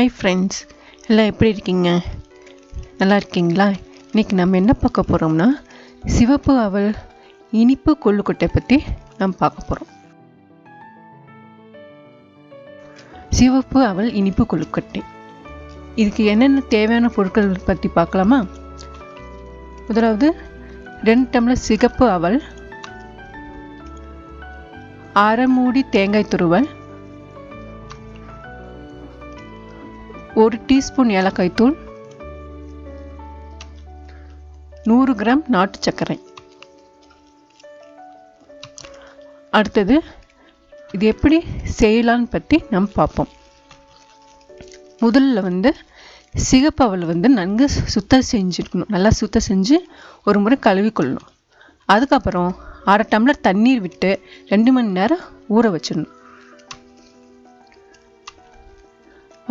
Hi friends, எல்லாம் எப்படி இருக்கீங்க? நல்லா இருக்கீங்களா? இன்றைக்கி நம்ம என்ன பார்க்க போகிறோம்னா, சிவப்பு அவல் இனிப்பு கொள்ளுக்கொட்டை பற்றி நம்ம பார்க்க போகிறோம். சிவப்பு அவல் இனிப்பு கொள்ளுக்கொட்டை, இதுக்கு என்னென்ன தேவையான பொருட்கள் பற்றி பார்க்கலாமா? முதலாவது 2 டம்ளர் சிகப்பு அவல், அரை மூடி தேங்காய் துருவல், 1 டீஸ்பூன் ஏலக்காய் தூள், 100 கிராம் நாட்டு சர்க்கரை. அடுத்தது இது எப்படி செய்யலான்னு பற்றி நம்ம பார்ப்போம். முதல்ல சிகப்பு அவல் நன்கு சுத்தம் செஞ்சுருக்கணும். நல்லா சுத்தம் செஞ்சு ஒரு முறை கழுவிக்கொள்ளணும். அதுக்கப்புறம் அரை டம்ளர் தண்ணீர் விட்டு 2 மணி நேரம் ஊற வச்சிடணும்.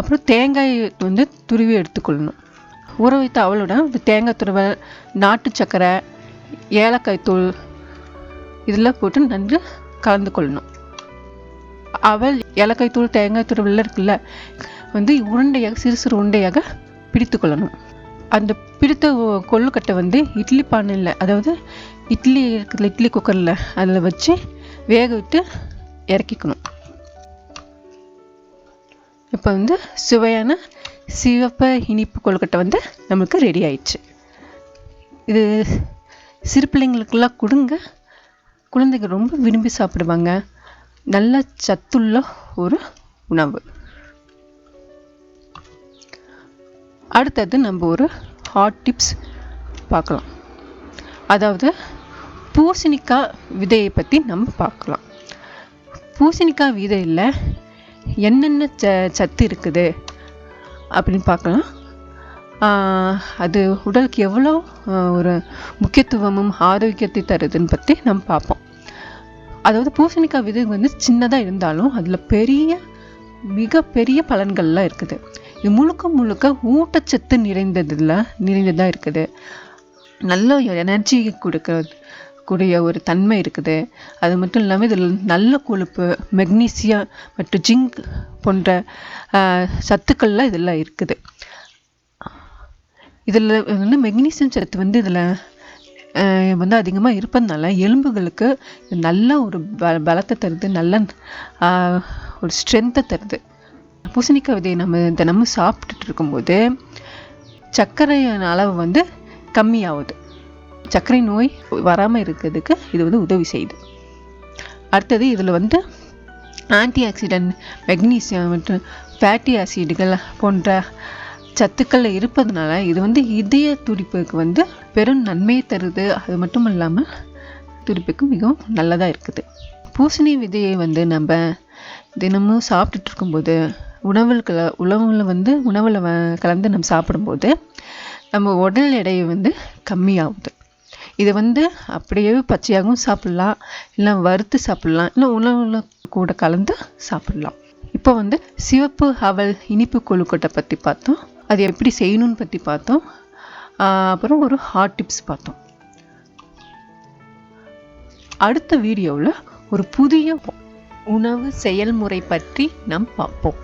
அப்புறம் தேங்காய் துருவி எடுத்துக்கொள்ளணும். ஊற வைத்த அவளுடன் தேங்காய் துருவல், நாட்டு சர்க்கரை, ஏலக்காய் தூள் இதெல்லாம் போட்டு நன்கு கலந்து கொள்ளணும். அவல், ஏலக்காய் தூள், தேங்காய் துருவல் இருக்குல்ல, உருண்டையாக சிறு சிறு உருண்டையாக பிடித்து கொள்ளணும். அந்த பிடித்த கொள்ளுக்கட்டை இட்லி பானையில், அதாவது இட்லி இருக்குல்ல, இட்லி குக்கரில் அதில் வச்சு வேக விட்டு இறக்கிக்கணும். இப்போ சுவையான சிவப்பு இனிப்பு கொழுக்கட்டை நம்மளுக்கு ரெடி ஆயிடுச்சு. இது சிறு பிள்ளைங்களுக்கெல்லாம் கொடுங்க, குழந்தைங்க ரொம்ப விரும்பி சாப்பிடுவாங்க. நல்ல சத்துள்ள ஒரு உணவு. அடுத்தது நம்ம ஒரு ஹாட் டிப்ஸ் பார்க்கலாம். அதாவது பூசணிக்காய் விதையை பற்றி நம்ம பார்க்கலாம். பூசணிக்காய் விதையில் என்னென்ன சத்து இருக்குது அப்படின்னு பார்க்கலாம். அது உடலுக்கு எவ்வளோ ஒரு முக்கியத்துவமும் ஆரோக்கியத்தை தருதுன்னு பற்றி நம்ம பார்ப்போம். அதாவது பூசணிக்காய் விதை சின்னதாக இருந்தாலும் அதில் மிகப்பெரிய பலன்கள்லாம் இருக்குது. இது முழுக்க ஊட்டச்சத்து நிறைந்ததாக இருக்குது. நல்ல எனர்ஜி கூடிய ஒரு தன்மை இருக்குது. அது மட்டும் இல்லாமல் இதில் நல்ல கொழுப்பு, மெக்னீசியம் மற்றும் ஜிங்க் போன்ற சத்துக்கள்லாம் இதெல்லாம் இருக்குது. இதில் மெக்னீசியம் சத்து இதில் அதிகமாக இருப்பதுனால எலும்புகளுக்கு நல்ல ஒரு பலத்தை தருது, நல்ல ஒரு ஸ்ட்ரென்த்தை தருது. பூசணிக்காய் விதையை நம்ம தினமும் சாப்பிட்டுட்டு இருக்கும்போது சர்க்கரை அளவு கம்மியாகுது. சர்க்கரை நோய் வராமல் இருக்கிறதுக்கு இது உதவி செய்யுது. அடுத்தது இதில் ஆன்டி ஆக்சிடென்ட், மெக்னீசியம் மற்றும் ஃபேட்டி ஆசிடுகள் போன்ற சத்துக்கள் இருப்பதுனால இது இதய துடிப்புக்கு பெரும் நன்மையை தருது. அது மட்டும் இல்லாமல் துடிப்புக்கு மிகவும் நல்லதாக இருக்குது. பூசணி விதையை நம்ம தினமும் சாப்பிட்டுட்டு இருக்கும்போது உணவில் கலந்து நம்ம சாப்பிடும்போது நம்ம உடல் எடை கம்மியாகுது. இதை அப்படியே பச்சையாகவும் சாப்பிட்லாம், இல்லை வறுத்து சாப்பிட்லாம், இல்லை உணவுல கூட கலந்து சாப்பிட்லாம். இப்போ சிவப்பு அவல் இனிப்பு கொழுக்கட்டை பற்றி பார்த்தோம். அது எப்படி செய்யணும்னு பற்றி பார்த்தோம். அப்புறம் ஒரு ஹாட் டிப்ஸ் பார்த்தோம். அடுத்த வீடியோவில் ஒரு புதிய உணவு செயல்முறை பற்றி நாம் பார்ப்போம்.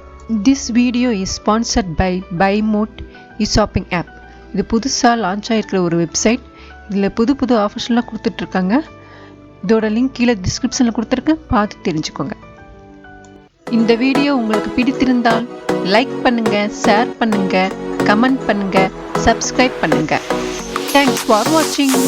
This video is sponsored by Bymot e shopping app. இது புதுசாக லான்ச் ஆகிருக்கிற ஒரு வெப்சைட். இதில் புது ஆஃபர்ஸ்லாம் கொடுத்துட்ருக்காங்க. இதோட லிங்க் கீழே டிஸ்கிரிப்ஷனில் கொடுத்துருக்கேன், பார்த்து தெரிஞ்சுக்கோங்க. இந்த வீடியோ உங்களுக்கு பிடித்திருந்தால் லைக் பண்ணுங்கள், ஷேர் பண்ணுங்கள், கமெண்ட் பண்ணுங்கள், சப்ஸ்கிரைப் பண்ணுங்கள். தேங்க்ஸ் ஃபார் வாட்சிங்.